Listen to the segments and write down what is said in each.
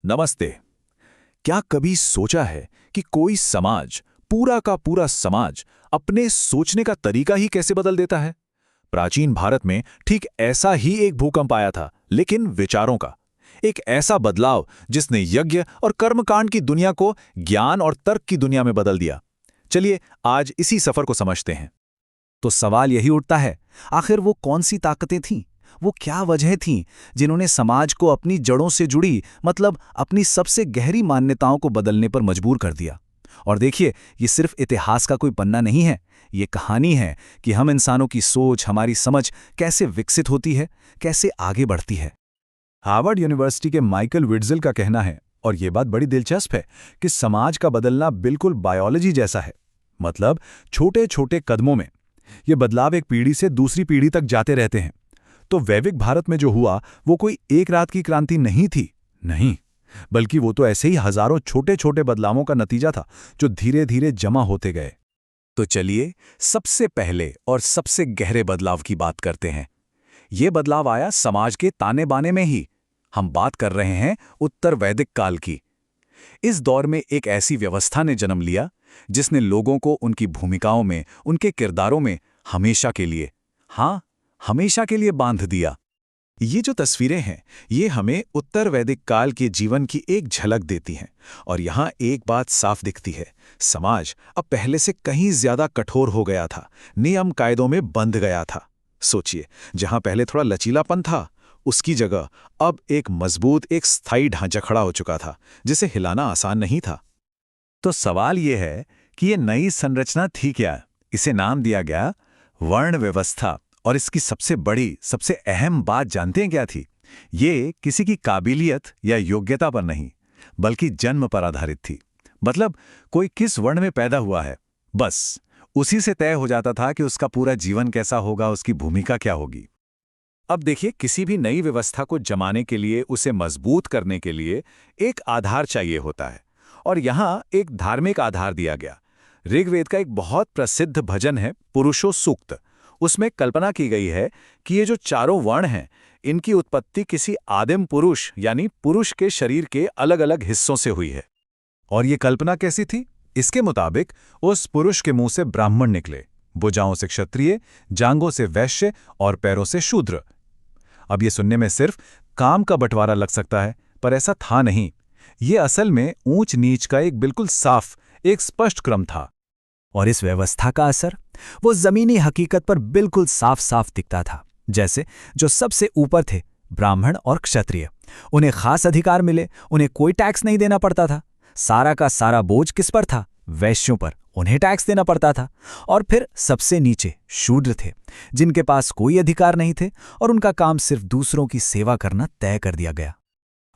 नमस्ते। क्या कभी सोचा है कि कोई समाज, पूरा का पूरा समाज, अपने सोचने का तरीका ही कैसे बदल देता है? प्राचीन भारत में ठीक ऐसा ही एक भूकंप आया था, लेकिन विचारों का। एक ऐसा बदलाव जिसने यज्ञ और कर्मकांड की दुनिया को ज्ञान और तर्क की दुनिया में बदल दिया। चलिए आज इसी सफर को समझते हैं। तो सवाल यही उठता है, आखिर वो कौन सी ताकतें थीं? वो क्या वजह थीं जिन्होंने समाज को अपनी जड़ों से जुड़ी, मतलब अपनी सबसे गहरी मान्यताओं को बदलने पर मजबूर कर दिया? और देखिए, ये सिर्फ इतिहास का कोई पन्ना नहीं है, ये कहानी है कि हम इंसानों की सोच, हमारी समझ कैसे विकसित होती है, कैसे आगे बढ़ती है। हार्वर्ड यूनिवर्सिटी के माइकल विट्ज़ल का कहना है, और ये बात बड़ी दिलचस्प है, कि समाज का बदलना बिल्कुल बायोलॉजी जैसा है। मतलब छोटे छोटे कदमों में ये बदलाव एक पीढ़ी से दूसरी पीढ़ी तक जाते रहते हैं। तो वैदिक भारत में जो हुआ वो कोई एक रात की क्रांति नहीं थी, नहीं, बल्कि वो तो ऐसे ही हजारों छोटे छोटे बदलावों का नतीजा था, जो धीरे धीरे जमा होते गए। तो चलिए सबसे पहले और सबसे गहरे बदलाव की बात करते हैं। ये बदलाव आया समाज के ताने बाने में ही। हम बात कर रहे हैं उत्तर वैदिक काल की। इस दौर में एक ऐसी व्यवस्था ने जन्म लिया जिसने लोगों को उनकी भूमिकाओं में, उनके किरदारों में हमेशा के लिए, हाँ, हमेशा के लिए बांध दिया। ये जो तस्वीरें हैं, ये हमें उत्तर वैदिक काल के जीवन की एक झलक देती हैं। और यहाँ एक बात साफ दिखती है, समाज अब पहले से कहीं ज्यादा कठोर हो गया था, नियम कायदों में बंध गया था। सोचिए, जहाँ पहले थोड़ा लचीलापन था, उसकी जगह अब एक मजबूत, एक स्थायी ढांचा खड़ा हो चुका था, जिसे हिलाना आसान नहीं था। तो सवाल ये है कि ये नई संरचना थी क्या? इसे नाम दिया गया वर्ण व्यवस्था। और इसकी सबसे बड़ी, सबसे अहम बात जानते हैं क्या थी? ये किसी की काबिलियत या योग्यता पर नहीं, बल्कि जन्म पर आधारित थी। मतलब कोई किस वर्ण में पैदा हुआ है, बस उसी से तय हो जाता था कि उसका पूरा जीवन कैसा होगा, उसकी भूमिका क्या होगी। अब देखिए, किसी भी नई व्यवस्था को जमाने के लिए, उसे मजबूत करने के लिए एक आधार चाहिए होता है। और यहाँ एक धार्मिक आधार दिया गया। ऋग्वेद का एक बहुत प्रसिद्ध भजन है पुरुषो सूक्त। उसमें कल्पना की गई है कि ये जो चारों वर्ण हैं, इनकी उत्पत्ति किसी आदिम पुरुष यानी पुरुष के शरीर के अलग अलग हिस्सों से हुई है। और ये कल्पना कैसी थी? इसके मुताबिक उस पुरुष के मुंह से ब्राह्मण निकले, भुजाओं से क्षत्रिय, जांघों से वैश्य और पैरों से शूद्र। अब ये सुनने में सिर्फ काम का बंटवारा लग सकता है, पर ऐसा था नहीं। ये असल में ऊंच नीच का एक बिल्कुल साफ, एक स्पष्ट क्रम था। और इस व्यवस्था का असर वो जमीनी हकीकत पर बिल्कुल साफ साफ दिखता था। जैसे जो सबसे ऊपर थे, ब्राह्मण और क्षत्रिय, उन्हें खास अधिकार मिले, उन्हें कोई टैक्स नहीं देना पड़ता था। सारा का सारा बोझ किस पर था? वैश्यों पर, उन्हें टैक्स देना पड़ता था। और फिर सबसे नीचे शूद्र थे, जिनके पास कोई अधिकार नहीं थे और उनका काम सिर्फ दूसरों की सेवा करना तय कर दिया गया।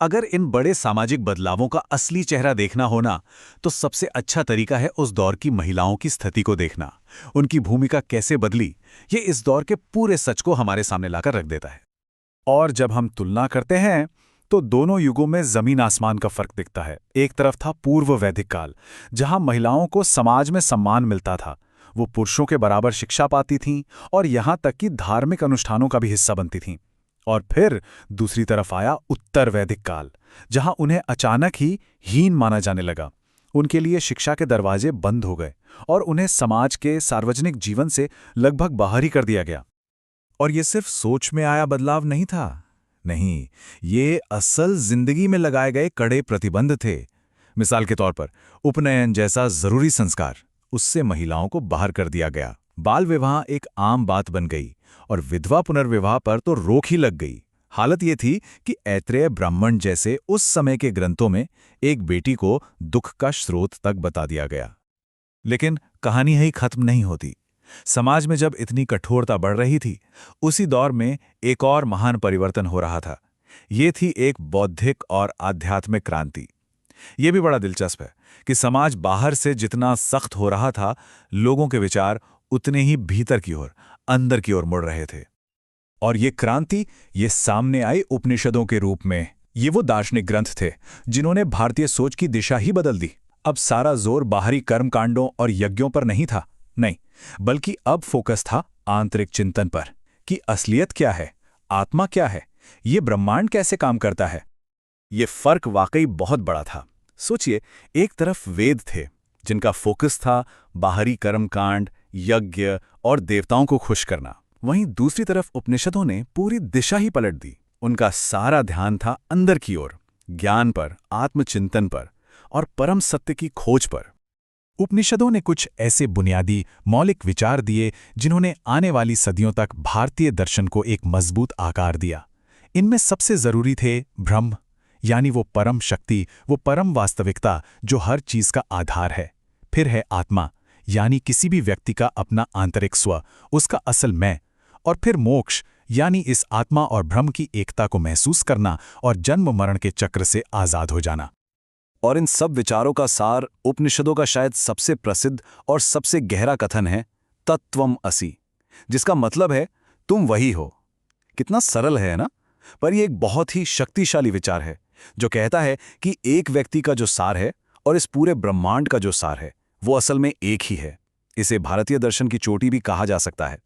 अगर इन बड़े सामाजिक बदलावों का असली चेहरा देखना हो ना, तो सबसे अच्छा तरीका है उस दौर की महिलाओं की स्थिति को देखना। उनकी भूमिका कैसे बदली, ये इस दौर के पूरे सच को हमारे सामने लाकर रख देता है। और जब हम तुलना करते हैं तो दोनों युगों में जमीन आसमान का फर्क दिखता है। एक तरफ था पूर्व वैदिक काल, जहां महिलाओं को समाज में सम्मान मिलता था, वो पुरुषों के बराबर शिक्षा पाती थीं और यहां तक कि धार्मिक अनुष्ठानों का भी हिस्सा बनती थीं। और फिर दूसरी तरफ आया उत्तर वैदिक काल, जहां उन्हें अचानक ही हीन माना जाने लगा। उनके लिए शिक्षा के दरवाजे बंद हो गए और उन्हें समाज के सार्वजनिक जीवन से लगभग बाहर ही कर दिया गया। और ये सिर्फ सोच में आया बदलाव नहीं था, नहीं, ये असल जिंदगी में लगाए गए कड़े प्रतिबंध थे। मिसाल के तौर पर उपनयन जैसा जरूरी संस्कार, उससे महिलाओं को बाहर कर दिया गया। बाल विवाह एक आम बात बन गई और विधवा पुनर्विवाह पर तो रोक ही लग गई। हालत ये थी कि ऐत्रेय ब्राह्मण जैसे उस समय के ग्रंथों में एक बेटी को दुख का स्रोत तक बता दिया गया। लेकिन कहानी यही खत्म नहीं होती। समाज में जब इतनी कठोरता बढ़ रही थी, उसी दौर में एक और महान परिवर्तन हो रहा था। ये थी एक बौद्धिक और आध्यात्मिक क्रांति। ये भी बड़ा दिलचस्प है कि समाज बाहर से जितना सख्त हो रहा था, लोगों के विचार उतने ही भीतर की ओर, अंदर की ओर मुड़ रहे थे। और ये क्रांति ये सामने आई उपनिषदों के रूप में। ये वो दार्शनिक ग्रंथ थे जिन्होंने भारतीय सोच की दिशा ही बदल दी। अब सारा जोर बाहरी कर्मकांडों और यज्ञों पर नहीं था, नहीं, बल्कि अब फोकस था आंतरिक चिंतन पर कि असलियत क्या है, आत्मा क्या है, ये ब्रह्मांड कैसे काम करता है। ये फर्क वाकई बहुत बड़ा था। सोचिए, एक तरफ वेद थे जिनका फोकस था बाहरी कर्मकांड, यज्ञ और देवताओं को खुश करना। वहीं दूसरी तरफ उपनिषदों ने पूरी दिशा ही पलट दी। उनका सारा ध्यान था अंदर की ओर, ज्ञान पर, आत्मचिंतन पर और परम सत्य की खोज पर। उपनिषदों ने कुछ ऐसे बुनियादी मौलिक विचार दिए जिन्होंने आने वाली सदियों तक भारतीय दर्शन को एक मजबूत आकार दिया। इनमें सबसे जरूरी थे ब्रह्म, यानी वो परम शक्ति, वो परम वास्तविकता जो हर चीज का आधार है। फिर है आत्मा, यानी किसी भी व्यक्ति का अपना आंतरिक स्व, उसका असल मैं। और फिर मोक्ष, यानी इस आत्मा और ब्रह्म की एकता को महसूस करना और जन्म मरण के चक्र से आजाद हो जाना। और इन सब विचारों का सार उपनिषदों का शायद सबसे प्रसिद्ध और सबसे गहरा कथन है, तत्वम असि, जिसका मतलब है तुम वही हो। कितना सरल है ना? पर यह एक बहुत ही शक्तिशाली विचार है जो कहता है कि एक व्यक्ति का जो सार है और इस पूरे ब्रह्मांड का जो सार है वो असल में एक ही है। इसे भारतीय दर्शन की चोटी भी कहा जा सकता है।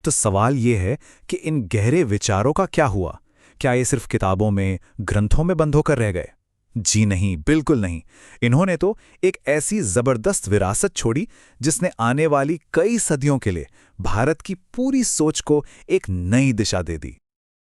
तो सवाल ये है कि इन गहरे विचारों का क्या हुआ? क्या ये सिर्फ किताबों में, ग्रंथों में बंद होकर रह गए? जी नहीं, बिल्कुल नहीं। इन्होंने तो एक ऐसी जबरदस्त विरासत छोड़ी जिसने आने वाली कई सदियों के लिए भारत की पूरी सोच को एक नई दिशा दे दी।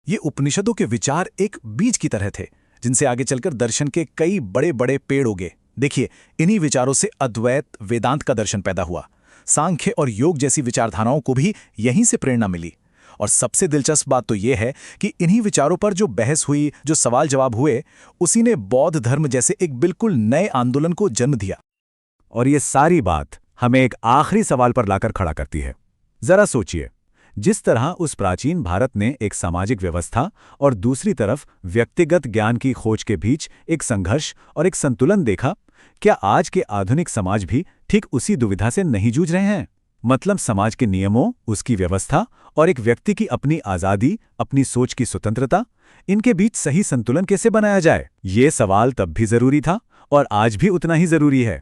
ये उपनिषदों के विचार एक बीज की तरह थे जिनसे आगे चलकर दर्शन के कई बड़े बड़े पेड़ उगे। देखिए, इन्हीं विचारों से अद्वैत वेदांत का दर्शन पैदा हुआ। सांख्य और योग जैसी विचारधाराओं को भी यहीं से प्रेरणा मिली। और सबसे दिलचस्प बात तो यह है कि इन्हीं विचारों पर जो बहस हुई, जो सवाल जवाब हुए, उसी ने बौद्ध धर्म जैसे एक बिल्कुल नए आंदोलन को जन्म दिया। और ये सारी बात हमें एक आखिरी सवाल पर लाकर खड़ा करती है। जरा सोचिए, जिस तरह उस प्राचीन भारत ने एक सामाजिक व्यवस्था और दूसरी तरफ व्यक्तिगत ज्ञान की खोज के बीच एक संघर्ष और एक संतुलन देखा, क्या आज के आधुनिक समाज भी ठीक उसी दुविधा से नहीं जूझ रहे हैं? मतलब समाज के नियमों, उसकी व्यवस्था और एक व्यक्ति की अपनी आज़ादी, अपनी सोच की स्वतंत्रता, इनके बीच सही संतुलन कैसे बनाया जाए? ये सवाल तब भी जरूरी था और आज भी उतना ही जरूरी है।